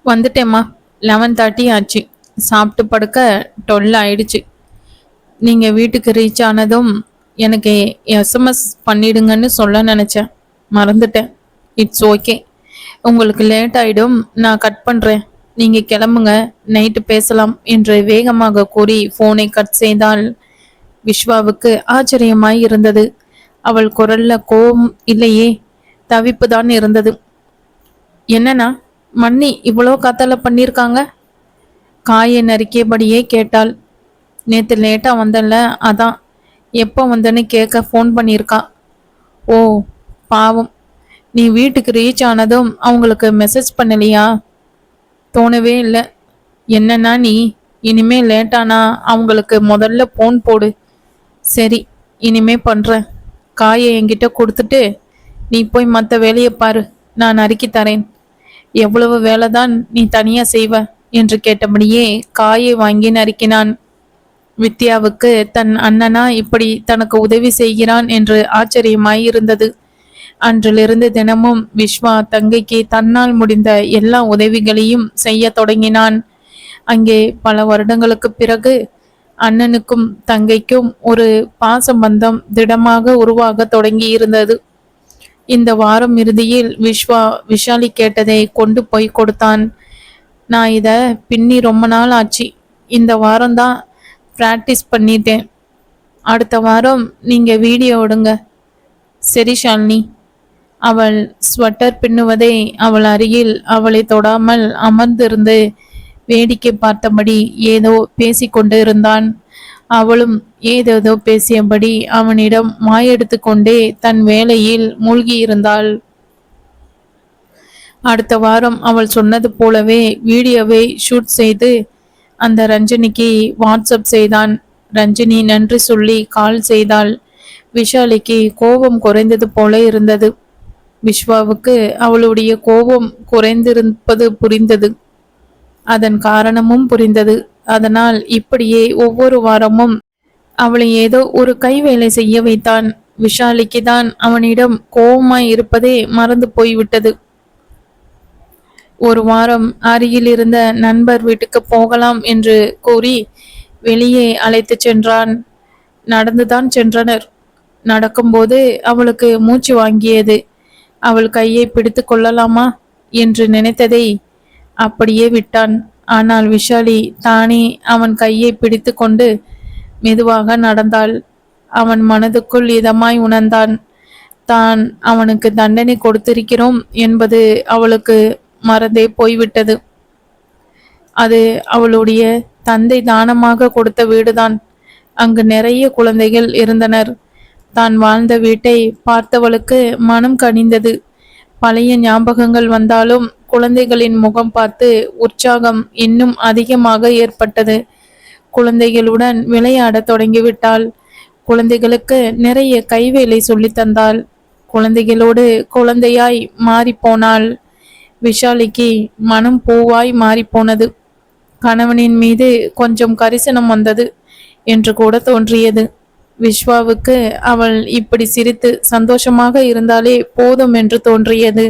வந்துட்டேம்மா. 11:30 ஆச்சு. சாப்பிட்டு படுக்க 12 ஆயிடுச்சு. நீங்க வீட்டுக்கு ரீச் ஆனதும் எனக்கு எஸ்எம்எஸ் பண்ணிடுங்கன்னு சொல்ல நினைச்சேன். மறந்துட்டேன். It's okay. உங்களுக்கு லேட் ஆயிடும். நான் கட் பண்றேன். நீங்க கிளம்புங்க. நைட்டு பேசலாம் என்று வேகமாக கூறி போனை கட் செய்தாள். விஸ்வாவுக்கு ஆச்சரியமாய் இருந்தது. அவள் குரல்ல கோபம் இல்லையே, தவிப்புதான் இருந்தது. என்னன்னா மன்னி இவ்வளோ காத்தால பண்ணியிருக்காங்க? காயை நறுக்கியபடியே கேட்டாள். நேற்று லேட்டாக வந்தேன்ல, அதான். எப்போ வந்தேன்னு கேட்க ஃபோன் பண்ணியிருக்கா. ஓ பாவம். நீ வீட்டுக்கு ரீச் ஆனதும் அவங்களுக்கு மெசேஜ் பண்ணலையா? தோணவே இல்லை. என்னன்னா நீ இனிமே லேட்டானா அவங்களுக்கு முதல்ல ஃபோன் போடு. சரி, இனிமே பண்ணுறேன். காயை என்கிட்ட கொடுத்துட்டு நீ போய் மற்ற வேலையை பாரு. நான் நறுக்கி தரேன். எவ்வளவு வேலைதான் நீ தனியா செய்வ என்று கேட்டபடியே காயை வாங்கி நறுக்கினான். வித்யாவுக்கு தன் அண்ணனா இப்படி தனக்கு உதவி செய்கிறான் என்று ஆச்சரியமாய் இருந்தது. அன்றிலிருந்து தினமும் விஸ்வா தங்கைக்கு தன்னால் முடிந்த எல்லா உதவிகளையும் செய்ய தொடங்கினான். அங்கே பல வருடங்களுக்கு பிறகு அண்ணனுக்கும் தங்கைக்கும் ஒரு பாசபந்தம் திடமாக உருவாக தொடங்கி இருந்தது. இந்த வாரம் இறுதியில் விஸ்வா விஷாலி கேட்டதை கொண்டு போய் கொடுத்தான். நான் இதை பின்னி ரொம்ப நாள் ஆச்சு. இந்த வாரம்தான் ப்ராக்டிஸ் பண்ணிட்டேன். அடுத்த வாரம் நீங்க வீடியோ எடுங்க. சரி ஷாலினி. அவள் ஸ்வெட்டர் பின்னுவதை அவள் அருகில் அவளை தொடாமல் அமர்ந்திருந்து வேடிக்கை பார்த்தபடி ஏதோ பேசிக்கொண்டு இருந்தான். அவளும் ஏதேதோ பேசியபடி அவனிடம் மாயெடுத்து கொண்டே தன் வேலையில் மூழ்கியிருந்தாள். அடுத்த வாரம் அவள் சொன்னது போலவே வீடியோவை ஷூட் செய்து அந்த ரஞ்சினிக்கு வாட்ஸ்அப் செய்தான். ரஞ்சினி நன்றி சொல்லி கால் செய்தாள். விஷாலிக்கு கோபம் குறைந்தது போல இருந்தது. விஸ்வாவுக்கு அவளுடைய கோபம் குறைந்திருப்பது புரிந்தது. அதன் காரணமும் புரிந்தது. அதனால் இப்படியே ஒவ்வொரு வாரமும் அவளை ஏதோ ஒரு கைவேலை செய்ய வைத்தான். விஷாலிக்கு தான் அவனிடம் கோபமாய் இருப்பதே மறந்து போய்விட்டது. ஒரு வாரம் அருகில் இருந்த நண்பர் வீட்டுக்கு போகலாம் என்று கூறி வெளியே அழைத்து சென்றான். நடந்துதான் சென்றனர். நடக்கும்போது அவளுக்கு மூச்சு வாங்கியது. அவள் கையை பிடித்து கொள்ளலாமா என்று நினைத்ததை அப்படியே விட்டான். ஆனால் விஷாலி தானே அவன் கையை பிடித்து கொண்டு மெதுவாக நடந்தாள். அவன் மனதுக்குள் இதமாய் உணர்ந்தான். தான் அவனுக்கு தண்டனை கொடுத்திருக்கிறோம் என்பது அவளுக்கு மறந்தே போய்விட்டது. அது அவளுடைய தந்தை தானமாக கொடுத்த வீடுதான். அங்கு நிறைய குழந்தைகள் இருந்தனர். தான் வாழ்ந்த வீட்டை பார்த்தவளுக்கு மனம் கனிந்தது. பழைய ஞாபகங்கள் வந்தாலும் குழந்தைகளின் முகம் பார்த்து உற்சாகம் இன்னும் அதிகமாக ஏற்பட்டது. குழந்தைகளுடன் விளையாட தொடங்கிவிட்டாள். குழந்தைகளுக்கு நிறைய கைவேலை சொல்லித்தந்தாள். குழந்தைகளோடு குழந்தையாய் மாறிப்போனாள். விஷாலிக்கு மனம் பூவாய் மாறிப்போனது. கணவனின் மீது கொஞ்சம் கரிசனம் வந்தது என்று கூட தோன்றியது. விஸ்வாவுக்கு அவள் இப்படி சிரித்து சந்தோஷமாக இருந்தாலே போதும் என்று தோன்றியது.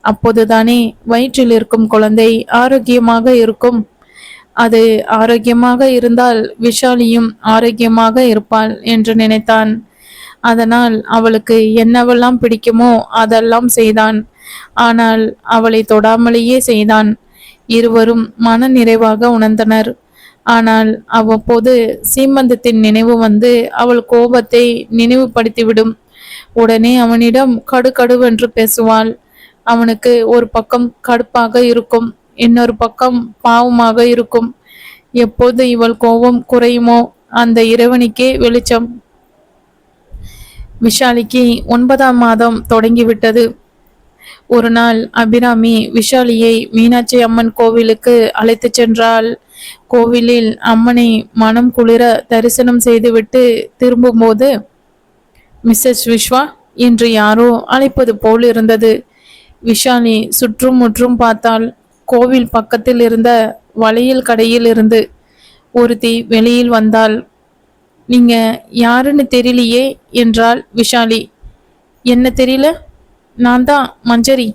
அப்போதுதானே வயிற்றில் இருக்கும் குழந்தை ஆரோக்கியமாக இருக்கும். அது ஆரோக்கியமாக இருந்தால் விஷாலியும் ஆரோக்கியமாக இருப்பாள் என்று நினைத்தான். அதனால் அவளுக்கு என்னவெல்லாம் பிடிக்குமோ அதெல்லாம் செய்தான். ஆனால் அவளை தொடாமலேயே செய்தான். இருவரும் மன நிறைவாக உணர்ந்தனர். ஆனால் அவ்வப்போது சீமந்தத்தின் நினைவு வந்து அவள் கோபத்தை நினைவுபடுத்திவிடும். உடனே அவனிடம் கடுகடுவென்று பேசுவாள். அவனுக்கு ஒரு பக்கம் கடுப்பாக இருக்கும், இன்னொரு பக்கம் பாவமாக இருக்கும். எப்போது இவள் கோபம் குறையுமோ அந்த இறைவனுக்கே வெளிச்சம். விஷாலிக்கு 9ஆம் மாதம் தொடங்கிவிட்டது. ஒரு நாள் அபிராமி விஷாலியை மீனாட்சி அம்மன் கோவிலுக்கு அழைத்து சென்றாள். கோவிலில் அம்மனை மனம் குளிர தரிசனம் செய்துவிட்டு திரும்பும்போது மிஸ்ஸஸ் விஸ்வா என்று யாரோ அழைப்பது போல் இருந்தது. விஷாலி சுற்றும் முற்றும் பார்த்தாள். கோவில் பக்கத்தில் இருந்த வளையல் கடையில் இருந்து ஒருத்தி வெளியில் வந்தாள். நீங்க யாருன்னு தெரியலையே என்றாள் விஷாலி. என்ன தெரியல? நான் தான் மஞ்சரி.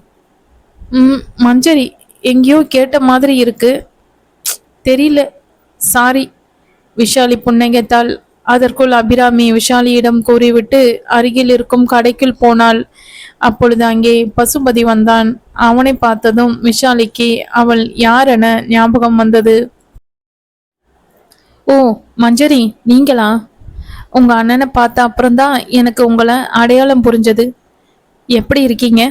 மஞ்சரி எங்கேயோ கேட்ட மாதிரி இருக்கு. தெரியல. சாரி. விஷாலி புன்னகைத்தாள். அதற்குள் அபிராமி விஷாலியிடம் கூறிவிட்டு அருகில் இருக்கும் கடைக்குள் போனாள். அப்பொழுது அங்கே பசுபதி வந்தான். அவனை பார்த்ததும் விஷாலிக்கு அவள் யாரென ஞாபகம் வந்தது. ஓ, மஞ்சரி, நீங்களா? உங்க அண்ணனை பார்த்த அப்புறம்தான் எனக்கு உங்களை அடையாளம் புரிஞ்சது. எப்படி இருக்கீங்க?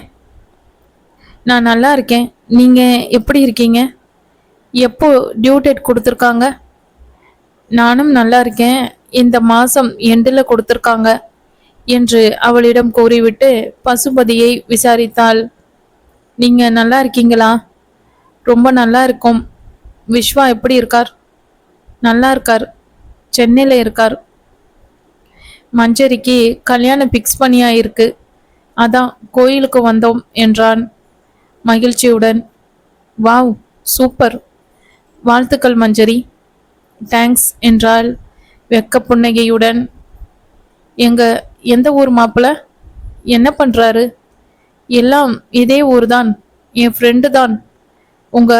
நான் நல்லா இருக்கேன். நீங்க எப்படி இருக்கீங்க? எப்போ டியூ டேட் கொடுத்துருக்காங்க? நானும் நல்லா இருக்கேன். இந்த மாசம் எண்டில் கொடுத்துருக்காங்க என்று அவளிடம் கூறிவிட்டு பசுபதியை விசாரித்தாள். நீங்க நல்லா இருக்கீங்களா? ரொம்ப நல்லா இருக்கும். விஸ்வா எப்படி இருக்கார்? நல்லா இருக்கார். சென்னையில் இருக்கார். மஞ்சரிக்கு கல்யாணம் பிக்ஸ் பண்ணியா இருக்கு. அதான் கோயிலுக்கு வந்தோம் என்றான் மகிழ்ச்சியுடன். Wow, super. வாழ்த்துக்கள் மஞ்சரி. தேங்க்ஸ் என்றாள் வெக்க புன்னகையுடன். எங்க எந்த ஊர் மாப்பிள்ள? என்ன பண்றாரு? எல்லாம் இதே ஊர் தான். என் ஃப்ரெண்டு தான். உங்க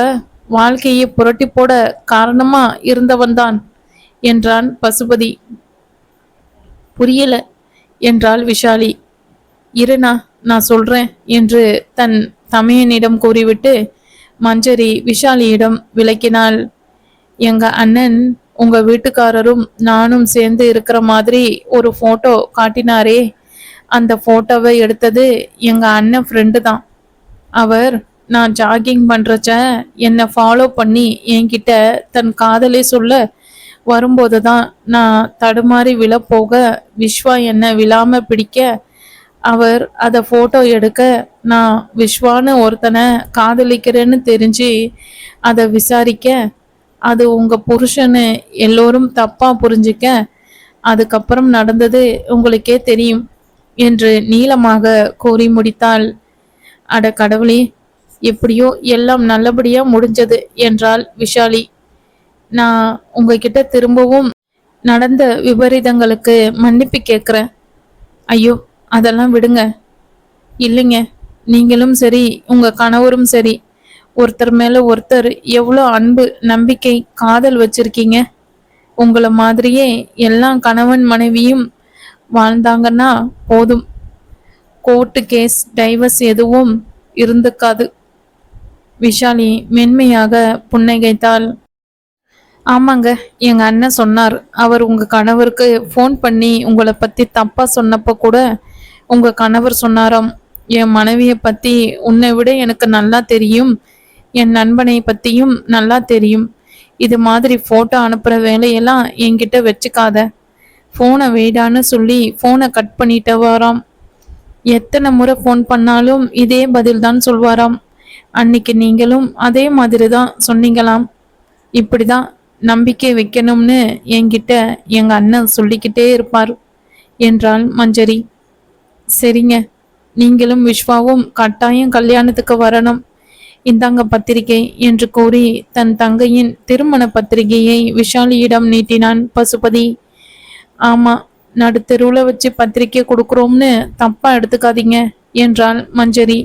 வாழ்க்கையை புரட்டி போட காரணமா இருந்தவன் தான் என்றான் பசுபதி. புரியல என்றாள் விஷாலி. இருண்ணா, நான் சொல்றேன் என்று தன் தமையனிடம் கூறிவிட்டு மஞ்சரி விஷாலியிடம் விளக்கினாள். எங்க அண்ணன் உங்க வீட்டுக்காரரும் நானும் சேர்ந்து இருக்கிற மாதிரி ஒரு போட்டோ காட்டினாரே, அந்த போட்டோவை எடுத்தது எங்க அண்ணன் ஃப்ரெண்டு தான். அவர் நான் ஜாகிங் பண்றச்ச என்னை ஃபாலோ பண்ணி என்கிட்ட தன் காதலை சொல்ல வரும்போது தான் நான் தடுமாறி விழப்போக விஸ்வா என்னை விழாம பிடிக்க அவர் அதை போட்டோ எடுக்க நான் விஸ்வான்னு ஒருத்தனை காதலிக்கிறேன்னு தெரிஞ்சு அதை விசாரிக்க அது உங்க புருஷன்னு எல்லோரும் தப்பா புரிஞ்சிக்க அதுக்கப்புறம் நடந்தது உங்களுக்கே தெரியும் என்று நீளமாக கூறி முடித்தாள். அட கடவுளே, எப்படியோ எல்லாம் நல்லபடியா முடிஞ்சது என்றாள் விஷாலி. நான் உங்ககிட்ட திரும்பவும் நடந்த விபரீதங்களுக்கு மன்னிப்பு கேட்குறேன். ஐயோ, அதெல்லாம் விடுங்க. இல்லைங்க, நீங்களும் சரி உங்க கணவரும் சரி ஒருத்தர் மேல ஒருத்தர் எவ்வளோ அன்பு, நம்பிக்கை, காதல் வச்சிருக்கீங்க. உங்களை மாதிரியே எல்லா கணவன் மனைவியும் வாழ்ந்தாங்கன்னா போதும், கோர்ட்டு கேஸ் டைவர்ஸ் எதுவும் இருந்துக்காது. விஷாலி மென்மையாக புன்னகைத்தாள். ஆமாங்க, எங்க அண்ணன் சொன்னார். அவர் உங்க கணவருக்கு ஃபோன் பண்ணி உங்களை பத்தி தப்பா சொன்னப்போ கூட உங்க கணவர் சொன்னாராம், என் மனைவியை பத்தி உன்னை விட எனக்கு நல்லா தெரியும், என் நண்பனை பத்தியும் நல்லா தெரியும். இது மாதிரி போட்டோ அனுப்புற வேலையெல்லாம் என்கிட்ட வச்சுக்காத. போனை வேடான்னு சொல்லி போனை கட் பண்ணிட்டு வராம். எத்தனை முறை ஃபோன் பண்ணாலும் இதே பதில் தான் சொல்வாராம். அன்னைக்கு நீங்களும் அதே மாதிரி தான் சொன்னீங்களாம். இப்படிதான் நம்பிக்கை வைக்கணும்னு என்கிட்ட எங்க அண்ணன் சொல்லிக்கிட்டே இருப்பார் என்றாள் மஞ்சரி. சரிங்க, நீங்களும் விஸ்வாவும் கட்டாயம் கல்யாணத்துக்கு வரணும். இந்தாங்க பத்திரிகை என்று கூறி தன் தங்கையின் திருமண பத்திரிகையை விஷாலியிடம் நீட்டினான் பசுபதி. ஆமா, நடுத்தெருவுல வச்சு பத்திரிக்கை கொடுக்குறோம்னு தப்பா எடுத்துக்காதீங்க என்றாள் மஞ்சரி.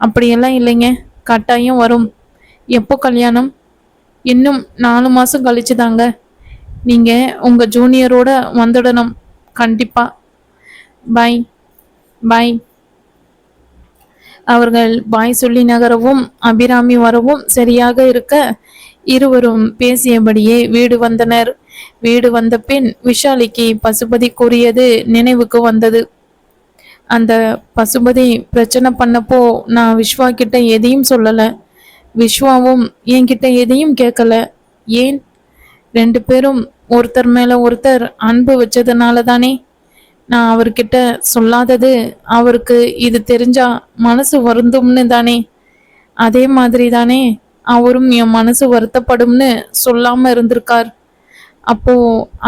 அப்படியெல்லாம் இல்லைங்க, கட்டாயம் வரும். எப்போ கல்யாணம்? இன்னும் 4 மாசம் கழிச்சுதாங்க. நீங்க உங்க ஜூனியரோட வந்துடணும் கண்டிப்பா. பாய். பாய். அவர்கள் பாய் சொல்லி நகரவும் அபிராமி வரவும் சரியாக இருக்க இருவரும் பேசியபடியே வீடு வந்தனர். வீடு வந்த பின் விஷாலிக்கு பசுபதி கூறியது நினைவுக்கு வந்தது. அந்த பசுபதி பிரச்சனை பண்ணப்போ நான் விஸ்வா கிட்ட எதையும் சொல்லல. விஸ்வாவும் என்கிட்ட எதையும் கேட்கல. ஏன்? 2 பேரும் ஒருத்தர் மேல ஒருத்தர் அன்பு வச்சதுனால தானே. நான் அவர்கிட்ட சொல்லாதது அவருக்கு இது தெரிஞ்சா மனசு வருந்தும்னு தானே. அதே மாதிரி தானே அவரும் என் மனசு வருத்தப்படும்னு சொல்லாம இருந்திருக்கார். அப்போ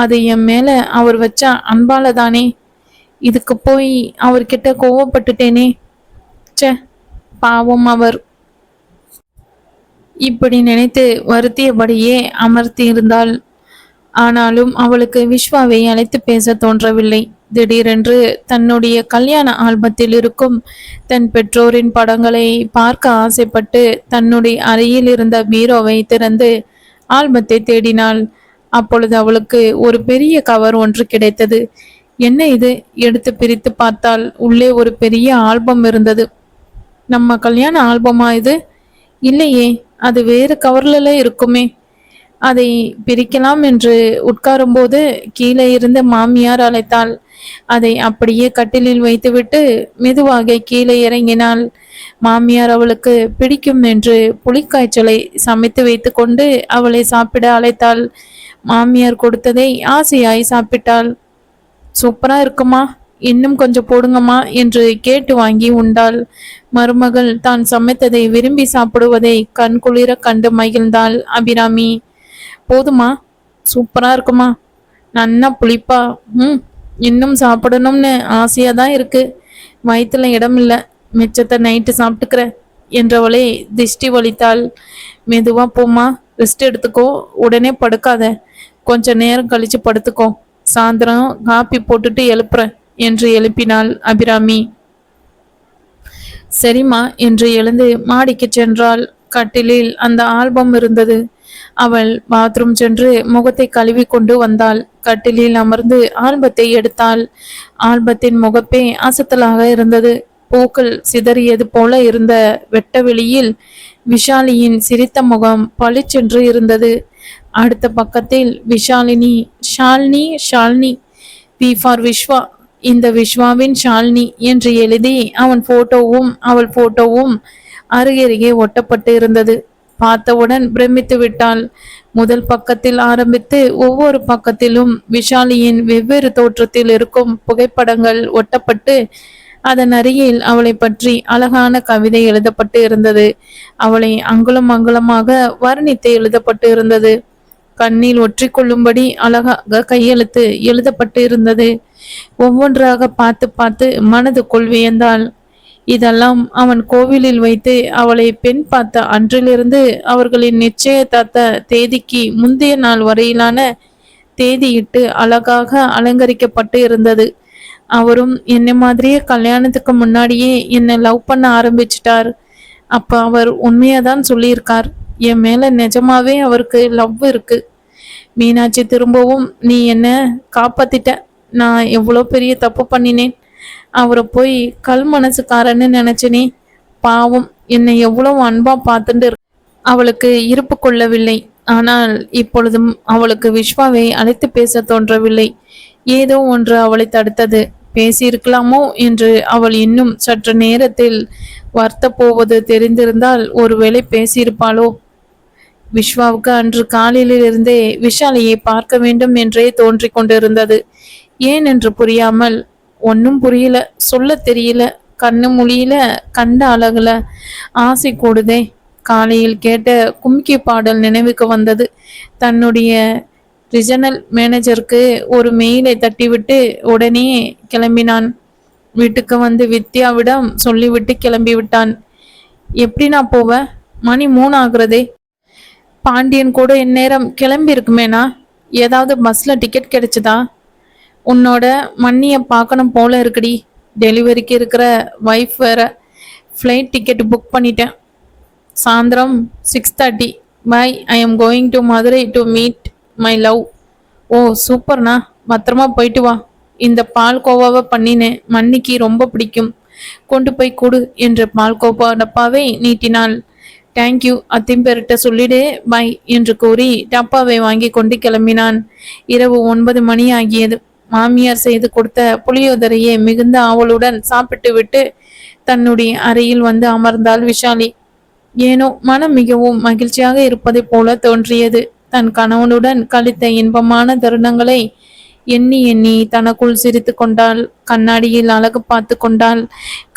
அது என் மேல அவர் வச்ச அன்பால தானே. இதுக்கு போய் அவர்கிட்ட கோவப்பட்டுட்டேனே. ச்சே, பாவம் அவர். இப்படி நினைத்து வருத்தியபடியே அமர்த்தி இருந்தாள். ஆனாலும் அவளுக்கு விஸ்வாவை அழைத்து பேச தோன்றவில்லை. திடீரென்று தன்னுடைய கல்யாண ஆல்பத்தில் இருக்கும் தன் பெற்றோரின் படங்களை பார்க்க ஆசைப்பட்டு தன்னுடைய அறையில் இருந்த பீரோவை திறந்து ஆல்பத்தை தேடினாள். அப்பொழுது அவளுக்கு ஒரு பெரிய கவர் ஒன்று கிடைத்தது. என்ன இது? எடுத்து பிரித்து பார்த்தால் உள்ளே ஒரு பெரிய ஆல்பம் இருந்தது. நம்ம கல்யாண ஆல்பமா இது? இல்லையே, அது வேறு கவர்ல இருக்குமே. அதை பிரிக்கலாம் என்று உட்காரும்போது கீழே இருந்து மாமியார் அழைத்தாள். அதை அப்படியே கட்டிலில் வைத்துவிட்டு மெதுவாக கீழே இறங்கினாள். மாமியார் அவளுக்கு பிடிக்கும் என்று புலிக்காய்ச்சலை சமைத்து வைத்து கொண்டு அவளை சாப்பிட அழைத்தாள். மாமியார் கொடுத்ததை ஆசையாய் சாப்பிட்டாள். சூப்பரா இருக்குமா, இன்னும் கொஞ்சம் போடுங்கம்மா என்று கேட்டு வாங்கி உண்டாள். மருமகள் தான் சமைத்ததை விரும்பி சாப்பிடுவதை கண்குளிர கண்டு மகிழ்ந்தாள் அபிராமி. போதுமா? சூப்பரா இருக்குமா, நன்னா புளிப்பா. இன்னும் சாப்பிடணும்னு ஆசையா தான் இருக்கு. வயிற்றுல இடம் இல்லை, மிச்சத்தை நைட்டு சாப்பிட்டுக்கிற என்றவளை திஷ்டி வலித்தாள். மெதுவா போமா, ரெஸ்ட் எடுத்துக்கோ, உடனே படுக்காத, கொஞ்ச நேரம் கழிச்சு படுத்துக்கோ, சாயந்தரம் காப்பி போட்டுட்டு எழுப்புறேன் என்று எழுப்பினாள் அபிராமி. சரிம்மா என்று எழுந்து மாடிக்கு சென்றாள். கட்டிலில் அந்த ஆல்பம் இருந்தது. அவள் பாத்ரூம் சென்று முகத்தை கழுவி கொண்டு வந்தாள். கட்டிலில் அமர்ந்து ஆல்பத்தை எடுத்தாள். ஆல்பத்தின் முகப்பே அசத்தலாக இருந்தது. பூக்கள் சிதறியது போல இருந்த வெட்ட வெளியில் விஷாலியின் சிரித்த முகம் பளிச்சென்று இருந்தது. அடுத்த பக்கத்தில் விஷாலினி, ஷால்னி ஷால்னி, வி ஃபார் விஸ்வா, இந்த விஸ்வாவின் ஷால்னி என்று எழுதி அவன் போட்டோவும் அவள் போட்டோவும் அருகருகே ஒட்டப்பட்டு இருந்தது. பார்த்தவுடன் பிரமித்து விட்டாள். முதல் பக்கத்தில் ஆரம்பித்து ஒவ்வொரு பக்கத்திலும் விஷாலியின் வெவ்வேறு தோற்றத்தில் இருக்கும் புகைப்படங்கள் ஒட்டப்பட்டு அதன் அருகில் அவளை பற்றி அழகான கவிதை எழுதப்பட்டு இருந்தது. அவளை அங்குலம் அங்குலமாக வர்ணித்து எழுதப்பட்டு இருந்தது. கண்ணில் ஒற்றிக்கொள்ளும்படி அழகாக கையெழுத்து எழுதப்பட்டு இருந்தது. ஒவ்வொன்றாக பார்த்து பார்த்து மனதுக்குள் வியந்தாள். இதெல்லாம் அவன் கோவிலில் வைத்து அவளை பெண் பார்த்த அன்றிலிருந்து அவர்களின் நிச்சயதார்த்த தேதிக்கு முந்தைய நாள் வரையிலான தேதியிட்டு அழகாக அலங்கரிக்கப்பட்டு இருந்தது. அவரும் என்னை மாதிரியே கல்யாணத்துக்கு முன்னாடியே என்னை லவ் பண்ண ஆரம்பிச்சிட்டார். அப்ப அவர் உண்மையாதான் சொல்லியிருக்கார். என் மேல நிஜமாவே அவருக்கு லவ் இருக்கு. மீனாட்சி திரும்பவும் நீ என்ன காப்பாத்திட்ட. நான் எவ்வளோ பெரிய தப்பு பண்ணினேன். அவரை போய் கல் மனசுக்காரன்னு நினைச்சனே. பாவம், என்னை எவ்வளவு அன்பா பார்த்துட்டு அவளுக்கு இருப்பு கொள்ளவில்லை. ஆனால் இப்பொழுதும் அவளுக்கு விஸ்வாவை அழைத்து பேச தோன்றவில்லை. ஏதோ ஒன்று அவளை தடுத்தது. பேசியிருக்கலாமோ என்று அவள் இன்னும் சற்று நேரத்தில் வருத்த போவது தெரிந்திருந்தால் ஒருவேளை பேசியிருப்பாளோ. விஸ்வாவுக்கு அன்று காலையிலிருந்தே விஷாலியை பார்க்க வேண்டும் என்றே தோன்றிக் கொண்டிருந்தது. ஏன் என்று புரியாமல், ஒன்னும் புரியல, சொல்ல தெரியல, கண்ணு மொழியில, கண்ட அழகுல ஆசை கூடுதே. காலையில் கேட்ட கும்கி பாடல் நினைவுக்கு வந்தது. தன்னுடைய ரிஜனல் மேனேஜருக்கு ஒரு மெயிலை தட்டிவிட்டு உடனே கிளம்பினான். வீட்டுக்கு வந்து வித்யாவிடம் சொல்லிவிட்டு கிளம்பி விட்டான். எப்படி நான் போவேன்? மணி 3 ஆகுறதே. பாண்டியன் கூட இந்நேரம் கிளம்பி இருக்குமேனா? ஏதாவது பஸ்ல டிக்கெட் கிடைச்சதா? உன்னோட மண்ணியை பார்க்கணும் போல இருக்குடி. டெலிவரிக்கு இருக்கிற வைஃப் வேற. ஃப்ளைட் டிக்கெட் புக் பண்ணிட்டேன். சாயந்தரம் 6:30. Bye. I am going to Madurai to meet my love. Oh சூப்பர்ண்ணா, பத்திரமா போயிட்டு வா. இந்த பால்கோவாவை பண்ணினேன், மன்னிக்கு ரொம்ப பிடிக்கும், கொண்டு போய் கொடு என்று பால்கோவா டப்பாவை நீட்டினாள். தேங்க்யூ, அத்திம்பேர்கிட்ட சொல்லிடு, பை என்று கூறி டப்பாவை வாங்கி கொண்டு கிளம்பினான். இரவு 9 மணி ஆகியது. மாமியார் செய்து கொடுத்த புளியோதரையை மிகுந்த ஆவலுடன் சாப்பிட்டு விட்டு தன்னுடைய அறையில் வந்து அமர்ந்தாள் விஷாலி. ஏனோ மனம் மிகவும் மகிழ்ச்சியாக இருப்பதை போல தோன்றியது. தன் கணவனுடன் கழித்த இன்பமான தருணங்களை எண்ணி எண்ணி தனக்குள் சிரித்து கொண்டாள். கண்ணாடியில் அழகு பார்த்து கொண்டாள்.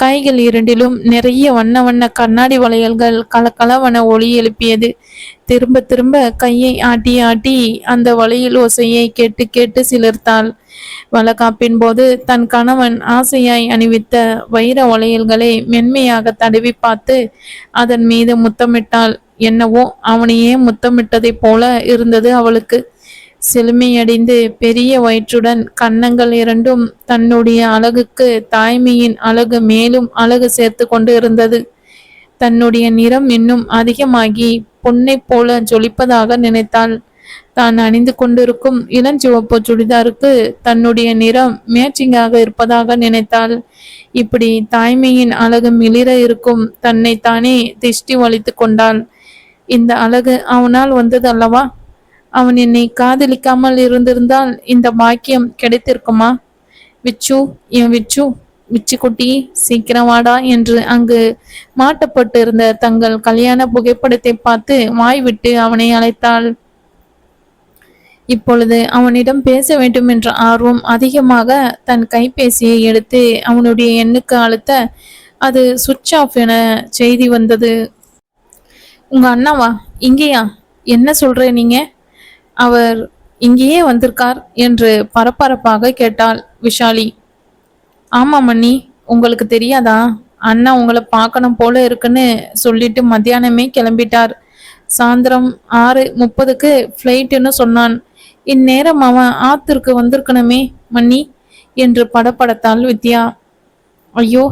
கைகள் இரண்டிலும் நிறைய வண்ண வண்ண கண்ணாடி வளையல்கள் கலகலவன ஒளி எழுப்பியது. திரும்ப திரும்ப கையை ஆட்டி ஆட்டி அந்த வளையல் ஓசையை கேட்டு கேட்டு சிலிர்த்தாள். வளகாப்பின் போது தன் கணவன் ஆசையாய் அணிவித்த வைர வளையல்களை மென்மையாக தடவி பார்த்து அதன் மீது முத்தமிட்டாள். என்னவோ அவனையே முத்தமிட்டதை போல இருந்தது அவளுக்கு. செழுமையடைந்து பெரிய வயிற்றுடன் கன்னங்கள் இரண்டும் தன்னுடைய அழகுக்கு தாய்மையின் அழகு மேலும் அழகு சேர்த்து கொண்டு இருந்தது. தன்னுடைய நிறம் இன்னும் அதிகமாகி பொன்னை போல ஜொலிப்பதாக நினைத்தாள். தான் அணிந்து கொண்டிருக்கும் இளஞ்சிவப்பு சுடிதாருக்கு தன்னுடைய நிறம் மேட்சிங்காக இருப்பதாக நினைத்தாள். இப்படி தாய்மையின் அழகு மிளிர இருக்கும் தன்னை தானே திஷ்டி வலித்து கொண்டாள். இந்த அழகு அவனால் வந்தது அல்லவா? அவன் என்னை காதலிக்காமல் இருந்திருந்தால் இந்த பாக்கியம் கிடைத்திருக்குமா? விச்சு, என் விச்சு, விச்சுக்குட்டி, சீக்கிரம் வாடா என்று அங்கு மாட்டப்பட்டு இருந்த தங்கள் கல்யாண புகைப்படத்தை பார்த்து வாய்விட்டு அவனை அழைத்தாள். இப்பொழுது அவனிடம் பேச வேண்டும் என்ற ஆர்வம் அதிகமாக தன் கைபேசியை எடுத்து அவனுடைய எண்ணுக்கு அழுத்த அது சுவிட்ச் ஆஃப் என செய்தி வந்தது. உங்க அண்ணாவா? இங்கேயா? என்ன சொல்ற நீங்க? அவர் இங்கேயே வந்திருக்கார் என்று பரபரப்பாக கேட்டாள் விஷாலி. ஆமா மன்னி, உங்களுக்கு தெரியாதா? அண்ணா உங்களை பார்க்கணும் போல இருக்குன்னு சொல்லிட்டு மத்தியானமே கிளம்பிட்டார். சாயந்தரம் 6:30க்கு ஃப்ளைட்டுன்னு சொன்னான். இந்நேரம் அவன் ஆத்திற்கு வந்திருக்கணுமே மன்னி என்று படப்படத்தாள் வித்யா. ஐயோ,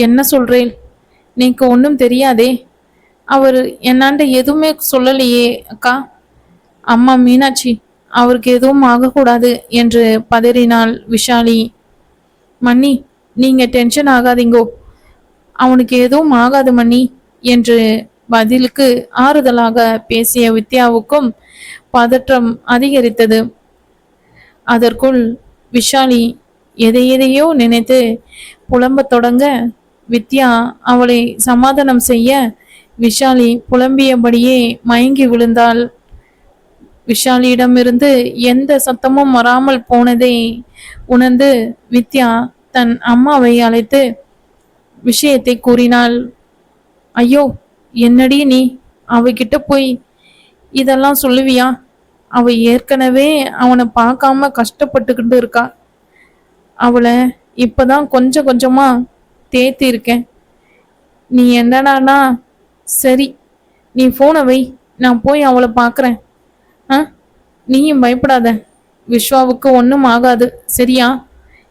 என்ன சொல்றேன்? நீக்கு ஒன்றும் தெரியாதே. அவர் என்னாண்ட எதுவுமே சொல்லலையே அக்கா. அம்மா மீனாட்சி, அவருக்கு எதுவும் ஆகக்கூடாது என்று பதறினாள் விஷாலி. மன்னி, நீங்க டென்ஷன் ஆகாதீங்கோ, அவனுக்கு எதுவும் ஆகாது மன்னி என்று பதிலுக்கு ஆறுதலாக பேசிய வித்யாவுக்கும் பதற்றம் அதிகரித்தது. அதற்குள் விஷாலி எதையோ நினைத்து புலம்பத் தொடங்க வித்யா அவளை சமாதானம் செய்ய விஷாலி புலம்பியபடியே மயங்கி விழுந்தாள். விஷாலியிடமிருந்து எந்த சத்தமும் வராமல் போனதை உணர்ந்து வித்யா தன் அம்மாவை அழைத்து விஷயத்தை கூறினாள். ஐயோ, என்னடி நீ அவகிட்ட போய் இதெல்லாம் சொல்லுவியா? அவ ஏற்கனவே அவனை பார்க்காம கஷ்டப்பட்டுக்கிட்டு இருக்கா. அவளை இப்பதான் கொஞ்சம் கொஞ்சமா தேத்தி இருக்கேன். நீ என்னடானா, சரி நீ போனை வை, நான் போய் அவளை பார்க்குறேன். நீயும் பயப்படாத, விஸ்வாவுக்கு ஒன்றும் ஆகாது சரியா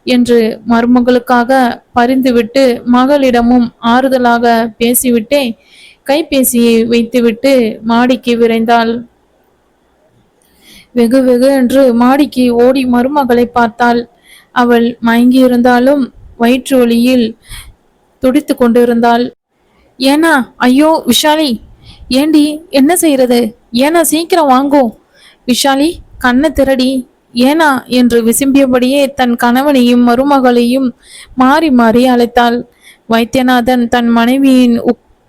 என்று மருமகளுக்காக பரிந்துவிட்டு மகளிடமும் ஆறுதலாக பேசிவிட்டே கைபேசியை வைத்துவிட்டு மாடிக்கு விரைந்தாள். வெகு வெகு என்று மாடிக்கு ஓடி மருமகளை பார்த்தாள். அவள் மயங்கியிருந்தாலும் வயிற்று வலியில் துடித்து கொண்டிருந்தாள். ஏனா? ஐயோ விஷாலி, ஏண்டி என்ன செய்யறது? ஏனா சீக்கிரம் வாங்கோ. விஷாலி, கண்ணை திரடி. ஏனா என்று விசும்பியபடியே தன் கணவனையும் மருமகளையும் மாறி மாறி அழைத்தாள். வைத்தியநாதன் தன் மனைவியின்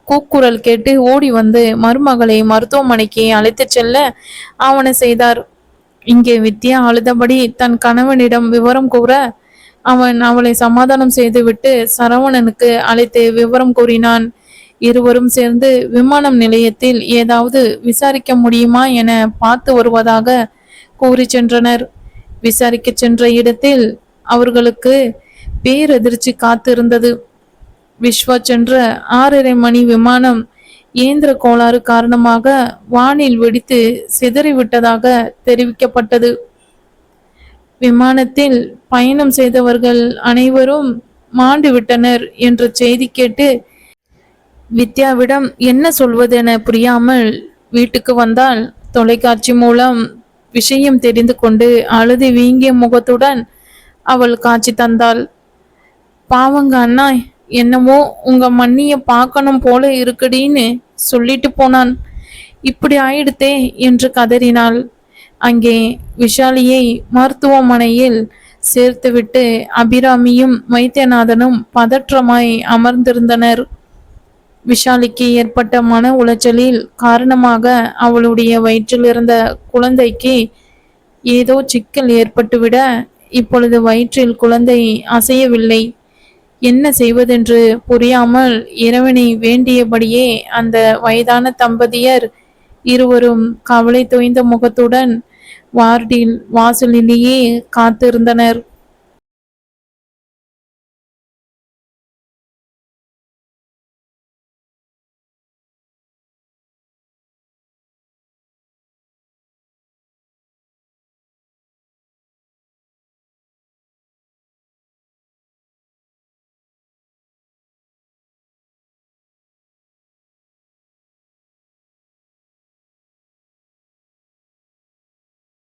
கூக்குரல் கேட்டு ஓடி வந்து மருமகளை மருத்துவமனைக்கு அழைத்து செல்ல ஆவண செய்தார். இங்கே வித்யா அழுதபடி தன் கணவனிடம் விவரம் கூற அவன் அவளை சமாதானம் செய்துவிட்டு சரவணனுக்கு அழைத்து விவரம் கூறினான். இருவரும் சேர்ந்து விமான நிலையத்தில் ஏதாவது விசாரிக்க முடியுமா என பார்த்து வருவதாக கூறி சென்றனர். விசாரிக்க சென்ற இடத்தில் அவர்களுக்கு பேரதிர்ச்சி காத்திருந்தது. விஸ்வா சென்ற 6:30 மணி விமானம் இயந்திர கோளாறு காரணமாக வானில் வெடித்து சிதறிவிட்டதாக தெரிவிக்கப்பட்டது. விமானத்தில் பயணம் செய்தவர்கள் அனைவரும் மாண்டு விட்டனர் என்ற செய்தி கேட்டு வித்யாவிடம் என்ன சொல்வதென புரியாமல் வீட்டுக்கு வந்தால் தொலைக்காட்சி மூலம் விஷயம் தெரிந்து கொண்டு அழுது வீங்கிய முகத்துடன் அவள் காட்சி தந்தாள். பாவங்க அண்ணா, என்னமோ உங்க மண்ணிய பார்க்கணும் போல இருக்குடின்னு சொல்லிட்டு போனான், இப்படி ஆயிடுத்தே என்று கதறினாள். அங்கே விஷாலியை மருத்துவமனையில் சேர்த்துவிட்டு அபிராமியும் வைத்தியநாதனும் பதற்றமாய் அமர்ந்திருந்தனர். விஷாலிக்கு ஏற்பட்ட மன உளைச்சலில் காரணமாக அவளுடைய வயிற்றில் இருந்த குழந்தைக்கு ஏதோ சிக்கல் ஏற்பட்டுவிட இப்பொழுது வயிற்றில் குழந்தை அசையவில்லை. என்ன செய்வதென்று புரியாமல் இறைவனை வேண்டியபடியே அந்த வயதான தம்பதியர் இருவரும் கவலை தோய்ந்த முகத்துடன் வார்டில் வாசலிலேயே காத்திருந்தனர்.